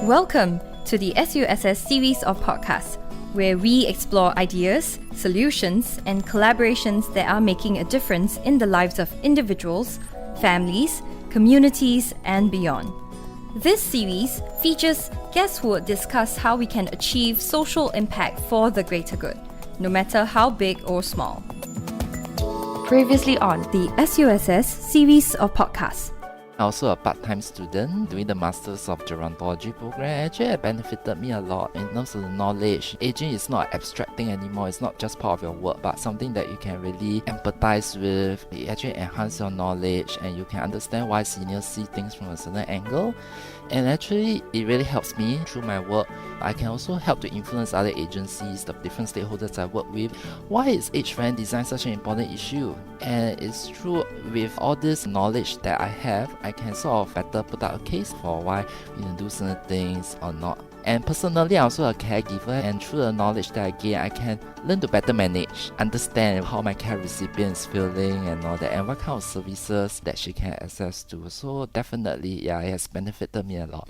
Welcome to the SUSS series of podcasts, where we explore ideas, solutions, and collaborations that are making a difference in the lives of individuals, families, communities, and beyond. This series features guests who will discuss how we can achieve social impact for the greater good, no matter how big or small. Previously on the SUSS series of podcasts. Also a part-time student doing the Masters of Gerontology program. Actually, it benefited me a lot in terms of the knowledge. Aging is not an abstract thing anymore. It's not just part of your work, but something that you can really empathize with. It actually enhances your knowledge and you can understand why seniors see things from a certain angle. And actually, it really helps me through my work. I can also help to influence other agencies, the different stakeholders I work with. Why is age-friendly design such an important issue? And it's true, with all this knowledge that I have, I can sort of better put out a case for why we can do certain things or not. And personally, I'm also a caregiver, and through the knowledge that I gain, I can learn to better manage, understand how my care recipient is feeling and all that, and what kind of services that she can access to. So definitely, it has benefited me a lot.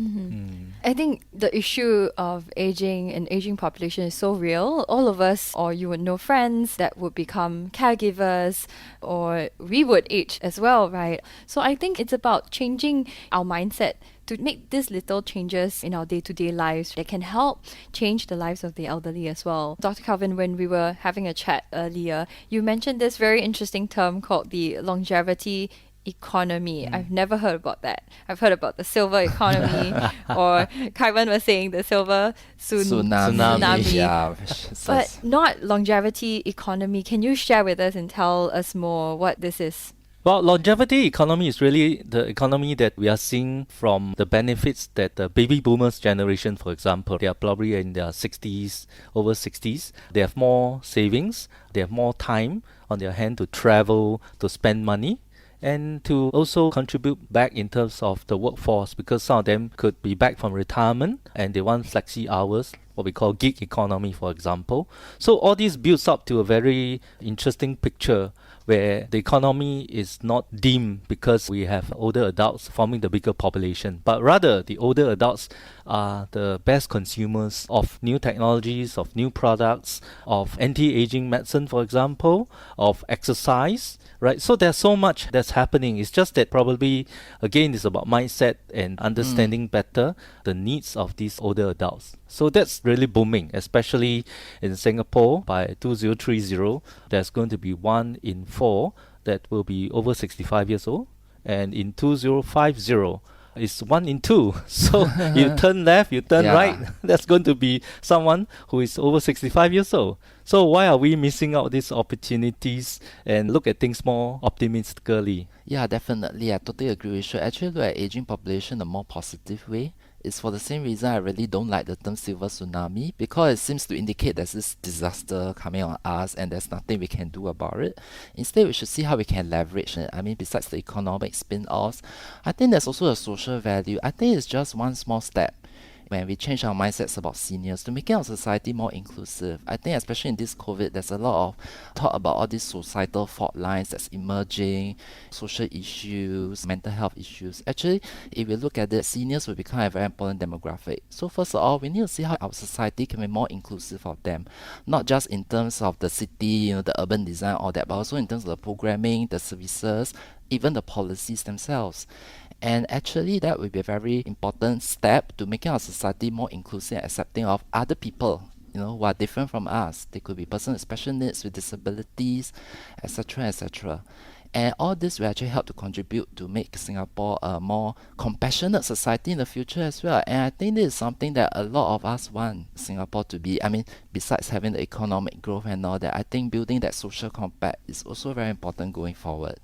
I think the issue of aging and aging population is so real. All of us, or you would know friends that would become caregivers, or we would age as well, right? So I think it's about changing our mindset to make these little changes in our day-to-day lives that can help change the lives of the elderly as well. Dr. Kelvin, when we were having a chat earlier, you mentioned this very interesting term called the longevity economy. I've never heard about that. I've heard about the silver economy, or Kai Wen was saying the silver tsunami. Yeah. But not longevity economy. Can you share with us and tell us more what this is? Well, longevity economy is really the economy that we are seeing from the benefits that the baby boomers generation, for example, they are probably in their 60s, over 60s. They have more savings, they have more time on their hand to travel, to spend money, and to also contribute back in terms of the workforce, because some of them could be back from retirement and they want flexi hours, what we call gig economy, for example. So all this builds up to a very interesting picture where the economy is not dim because we have older adults forming the bigger population, but rather the older adults are the best consumers of new technologies, of new products, of anti-aging medicine, for example, of exercise, right? So there's so much that's happening. It's just that probably, again, it's about mindset and understanding better the needs of these older adults. So that's really booming, especially in Singapore. By 2030, there's going to be 1 in 4 that will be over 65 years old. And in 2050, it's 1 in 2. So you turn left, you turn right. That's going to be someone who is over 65 years old. So why are we missing out these opportunities and look at things more optimistically? Yeah, definitely. I totally agree with you. Actually, look at aging population in a more positive way. It's for the same reason I really don't like the term silver tsunami, because it seems to indicate there's this disaster coming on us and there's nothing we can do about it. Instead, we should see how we can leverage it. I mean, besides the economic spin-offs, I think there's also a social value. I think it's just one small step when we change our mindsets about seniors to making our society more inclusive. I think especially in this COVID, there's a lot of talk about all these societal fault lines that's emerging, social issues, mental health issues. Actually, if we look at it, seniors will become a very important demographic. So first of all, we need to see how our society can be more inclusive of them. Not just in terms of the city, the urban design, all that, but also in terms of the programming, the services, even the policies themselves. And actually, that will be a very important step to making our society more inclusive and accepting of other people, who are different from us. They could be persons with special needs, with disabilities, etc., etc. And all this will actually help to contribute to make Singapore a more compassionate society in the future as well. And I think this is something that a lot of us want Singapore to be. I mean, besides having the economic growth and all that, I think building that social compact is also very important going forward.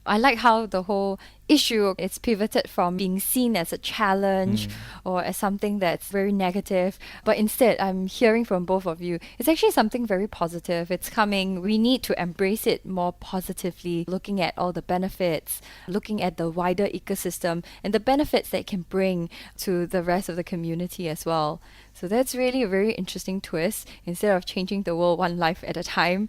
I like how the whole issue is pivoted from being seen as a challenge or as something that's very negative, but instead I'm hearing from both of you, it's actually something very positive. It's coming. We need to embrace it more positively, looking at all the benefits, looking at the wider ecosystem and the benefits that it can bring to the rest of the community as well. So that's really a very interesting twist. Instead of changing the world one life at a time,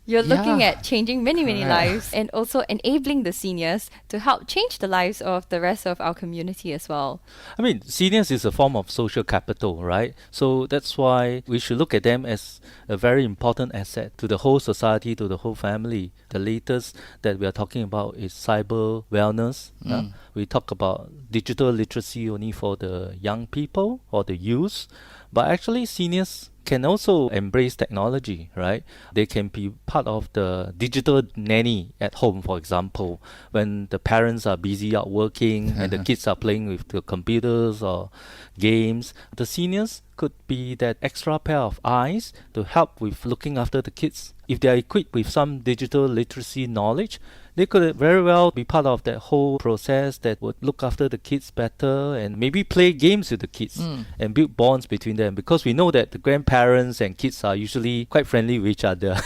You're looking Yeah, at changing many, many correct. lives and also enabling the seniors to help change the lives of the rest of our community as well. I mean, seniors is a form of social capital, right? So that's why we should look at them as a very important asset to the whole society, to the whole family. The latest that we are talking about is cyber wellness. We talk about digital literacy only for the young people or the youth, but actually seniors can also embrace technology, right? They can be part of the digital nanny at home, for example, when the parents are busy out working and the kids are playing with the computers or games. The seniors could be that extra pair of eyes to help with looking after the kids. If they are equipped with some digital literacy knowledge, they could very well be part of that whole process that would look after the kids better and maybe play games with the kids and build bonds between them, because we know that the grandparents and kids are usually quite friendly with each other.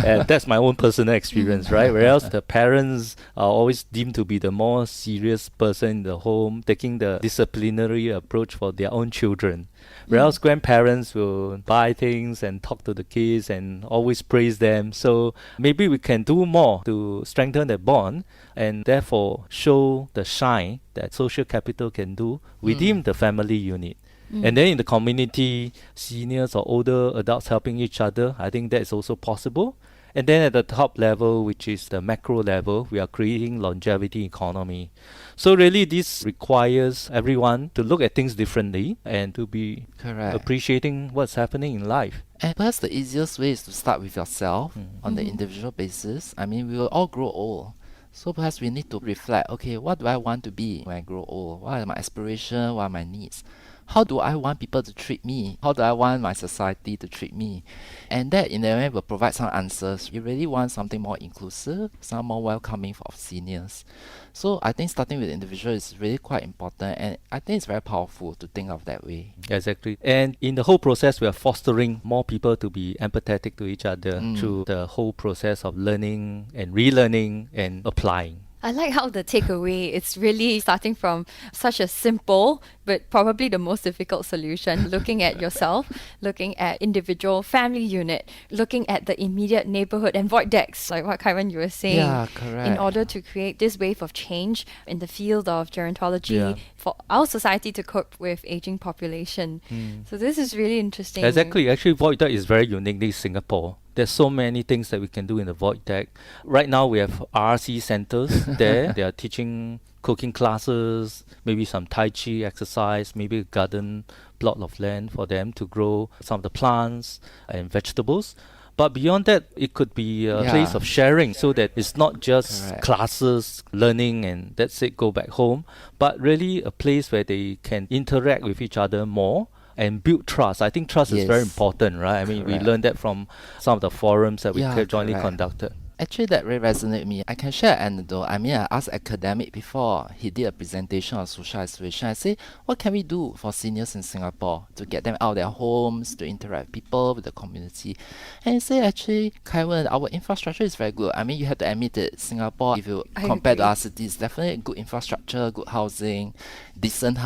And that's my own personal experience, right? Whereas the parents are always deemed to be the more serious person in the home, taking the disciplinary approach for their own children. Whereas grandparents will buy things and talk to the kids and always praise them. So maybe we can do more to strengthen that bond and therefore show the shine that social capital can do within the family unit. And then in the community, seniors or older adults helping each other, I think that is also possible. And then at the top level, which is the macro level, we are creating longevity economy. So really this requires everyone to look at things differently and to be Correct. appreciating what's happening in life. And perhaps the easiest way is to start with yourself on the individual basis. I mean, we will all grow old. So perhaps we need to reflect, okay, what do I want to be when I grow old? What are my aspirations? What are my needs? How do I want people to treat me? How do I want my society to treat me? And that in a way will provide some answers. You really want something more inclusive, some more welcoming for seniors. So I think starting with the individual is really quite important, and I think it's very powerful to think of that way. Exactly. And in the whole process, we are fostering more people to be empathetic to each other through the whole process of learning and relearning and applying. I like how the takeaway, it's really starting from such a simple but probably the most difficult solution, looking at yourself, looking at individual family unit, looking at the immediate neighborhood and void decks, like what Kai Wen you were saying, Yeah, correct. in order to create this wave of change in the field of gerontology Yeah. for our society to cope with aging population. So this is really interesting. Exactly. Actually, void deck is very uniquely Singapore. There's so many things that we can do in the void deck. Right now, we have RC centers there. They are teaching cooking classes, maybe some Tai Chi exercise, maybe a garden plot of land for them to grow some of the plants and vegetables. But beyond that, it could be a place Yeah. of sharing, so that it's not just Correct. classes, learning, and that's it, go back home, but really a place where they can interact with each other more and build trust. I think trust is very Yes. important, right? I mean, we Correct. learned that from some of the forums that we Yeah, jointly correct. conducted. Actually, that really resonated with me. I can share an anecdote. I mean, I asked academic before he did a presentation on social isolation. I said, what can we do for seniors in Singapore to get them out of their homes, to interact with people, with the community? And he said, actually, Kai Wen, our infrastructure is very good. I mean, you have to admit it. Singapore, if you I compare to agree. other cities, definitely good infrastructure, good housing, decent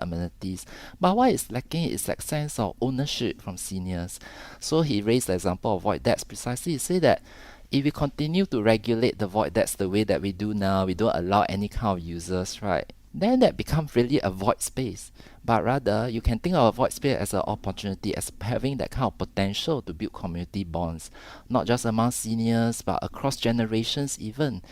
amenities. But what is lacking is that sense of ownership from seniors. So he raised the example of void decks precisely. He said that if we continue to regulate the void decks the way that we do now, we don't allow any kind of users, right? Then that becomes really a void space. But rather, you can think of a void space as an opportunity, as having that kind of potential to build community bonds, not just among seniors, but across generations even.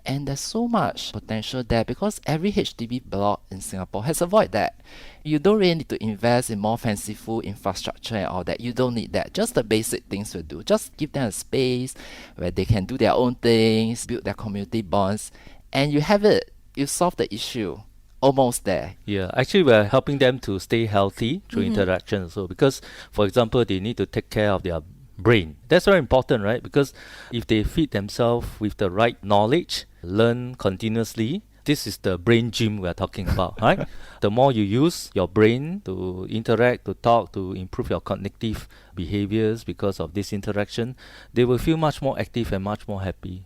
And there's so much potential there because every HDB block in Singapore has a void deck. You don't really need to invest in more fanciful infrastructure and all that. You don't need that. Just the basic things will do. Just give them a space where they can do their own things, build their community bonds, and you have it. You solve the issue. Almost there. Yeah, actually, we're helping them to stay healthy through interaction. So, because, for example, they need to take care of their brain. That's very important, right? Because if they feed themselves with the right knowledge, learn continuously, this is the brain gym we're talking about, right? The more you use your brain to interact, to talk, to improve your cognitive behaviors because of this interaction, they will feel much more active and much more happy.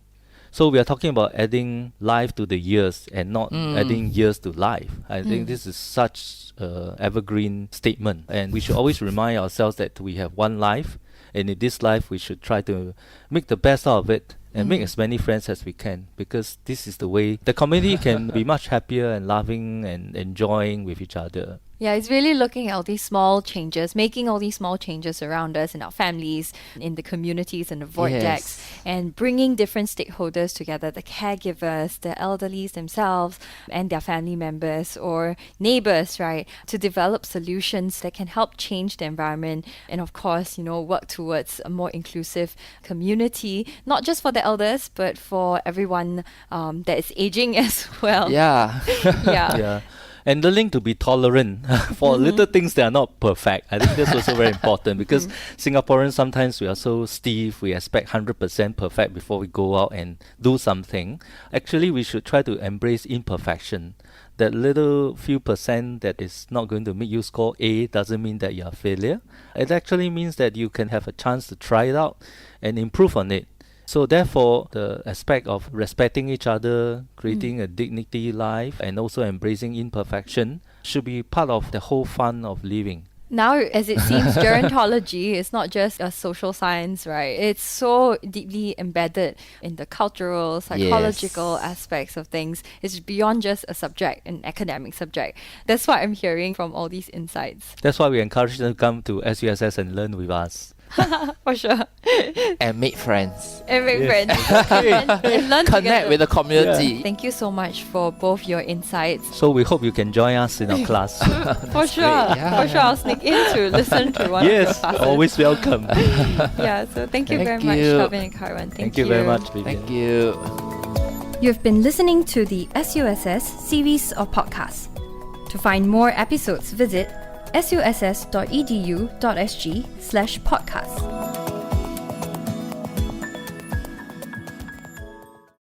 So we are talking about adding life to the years and not adding years to life. I think this is such an evergreen statement. And we should always remind ourselves that we have one life And in this life, we should try to make the best out of it and make as many friends as we can, because this is the way the community can be much happier and laughing and enjoying with each other. Yeah, it's really looking at all these small changes, making all these small changes around us in our families, in the communities, and the void decks, and bringing different stakeholders together, the caregivers, the elderlies themselves, and their family members or neighbors, right, to develop solutions that can help change the environment and, of course, work towards a more inclusive community, not just for the elders, but for everyone that is aging as well. Yeah. Yeah. And learning to be tolerant for little things that are not perfect. I think that's also very important, because Singaporeans, sometimes we are so stiff, we expect 100% perfect before we go out and do something. Actually, we should try to embrace imperfection. That little few percent that is not going to make you score A doesn't mean that you're a failure. It actually means that you can have a chance to try it out and improve on it. So therefore, the aspect of respecting each other, creating a dignity life, and also embracing imperfection should be part of the whole fun of living. Now, as it seems, gerontology is not just a social science, right? It's so deeply embedded in the cultural, psychological aspects of things. It's beyond just a subject, an academic subject. That's what I'm hearing from all these insights. That's why we encourage them to come to SUSS and learn with us. For sure. And make friends. And make friends. And learn Connect together. with the community. Thank you so much for both your insights. So we hope you can join us in our class. For sure. Yeah. For sure. I'll sneak in to listen to one of your Yes, classes. always welcome. Yeah, so thank you very Thank much, you. Kelvin and Kai Wen. Thank you very much, Vivian. Thank you. You've been listening to the SUSS series of podcasts. To find more episodes, visit suss.edu.sg/podcast.